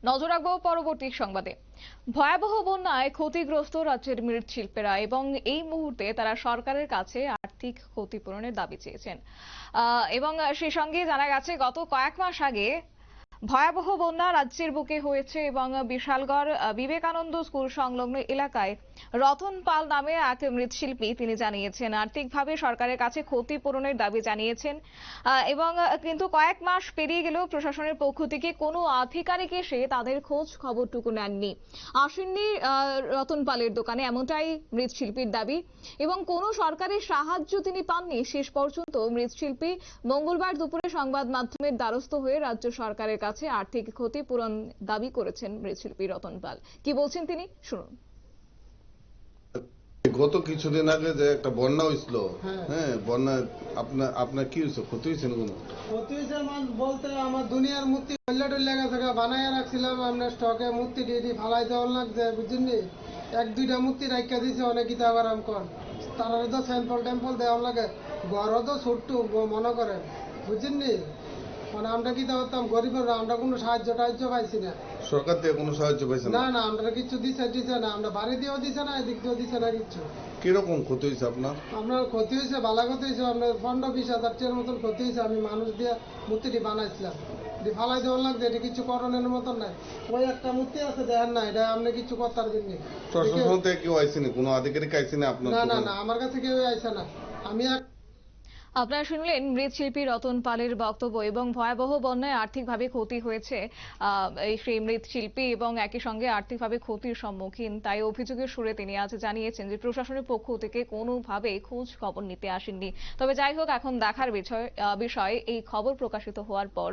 নজর রাখবো পরবর্তী সংবাদে। ভয়াবহ বন্যায় ক্ষতিগ্রস্ত রাজ্যের মৃৎশিল্পীরা এবং এই মুহূর্তে তারা সরকারের কাছে আর্থিক ক্ষতিপূরণের দাবি চেয়েছেন। এবং সেই সঙ্গে জানা গেছে গত কয়েক মাস আগে ভয়াবহ বন্যা রাজ্যের বুকে হয়েছে এবং বিশালগড় বিবেকানন্দ স্কুল সংলগ্ন এলাকায় রতন পাল নামে এক মৃৎশিল্পী তিনি জানিয়েছেন আর্থিকভাবে সরকারের কাছে ক্ষতিপূরণের দাবি জানিয়েছেন। এবং কিন্তু কয়েক মাস পেরিয়ে গেলেও প্রশাসনের পক্ষ থেকে কোনো আধিকারিক এসে তাদের খোঁজ খবরটুকু নেননি, আসেননি রতন পালের দোকানে, এমনটাই মৃৎশিল্পীর দাবি। এবং কোনো সরকারি সাহায্য তিনি পাননি শেষ পর্যন্ত। মৃৎশিল্পী মঙ্গলবার দুপুরে সংবাদ মাধ্যমের দ্বারস্থ হয়ে রাজ্য সরকারের কাছে আর্থিক ক্ষতিপূরণ দাবি করেছেন মৃৎশিল্পী রতন পাল। কি বলছেন তিনি, শুনুন। গত কিছুদিন আগে যে একটা বন্যা হয়েছিল, হ্যাঁ বন্যায় আপনার কি হয়েছে, ক্ষতি হয়েছে? কোনো ক্ষতি হয়েছে বলতে আমার দুনিয়ার মূর্তি টল্লা গেছে, বানাইয়া রাখছিলাম আপনার স্টকে, মূর্তি ডিডি ফালাই দেওয়ার লাগছে, বুঝলি? এক দুইটা মূর্তি রাখা দিয়েছে অনেক গীতা আরাম কর, তারা তো স্যাম্পল টেম্পল দেওয়ার লাগে, ঘরও তো ছোট্ট মনে করে, বুঝলি? মানে আমরা কি করতাম গরিবরা, আমরা কোনো সাহায্য টাহায্য পাইছি না, সরকার থেকে কোনো সাহায্য পাইছে না না, আমরা কিছু দিছে না, আমরা বাড়ি দিয়েও দিছে না, এদিক দিয়েও দিছে না কিছু। কিরকম ক্ষতি হয়েছে আপনার? আপনার ক্ষতি হয়েছে, বালা ক্ষতি হয়েছে, আপনার 15-20 হাজার টাকার মতন ক্ষতি হয়েছে। আমি মানুষ দিয়ে মূর্তিটি বানাইছিলাম, ফালাই দেওয়ার লাগছে, এটা কিছু করণের মতন নাই। ওই একটা মূর্তি আছে দেখেন না, এটা আপনি কিছু করতে পারবেন। প্রশাসন থেকে কেউ আইসেনি, কোনো আধিকারিক আইসেনি আপনার? না না না, আমার কাছে কেউ আইসে না। আমি আপনারা শুনলেন মৃৎশিল্পী রতন পালের বক্তব্য। এবং ভয়াবহ বন্যায় আর্থিকভাবে ক্ষতি হয়েছে এই সেই মৃৎশিল্পী এবং একই সঙ্গে আর্থিকভাবে ক্ষতির সম্মুখীন, তাই অভিযোগের সুরে তিনি আজ জানিয়েছেন যে প্রশাসনের পক্ষ থেকে কোনোভাবে খোঁজ খবর নিতে আসেননি। তবে যাই হোক, এখন দেখার বিষয় এই খবর প্রকাশিত হওয়ার পর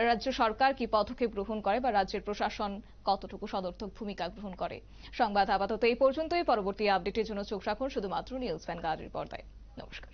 রাজ্য সরকার কি পদক্ষেপ গ্রহণ করে বা রাজ্যের প্রশাসন কতটুকু সদর্থক ভূমিকা গ্রহণ করে। সংবাদ আপাতত এই পর্যন্তই। পরবর্তী আপডেটের জন্য চোখ রাখুন শুধুমাত্র নিউজ ভ্যানগার্ডের পর্দায়। নমস্কার।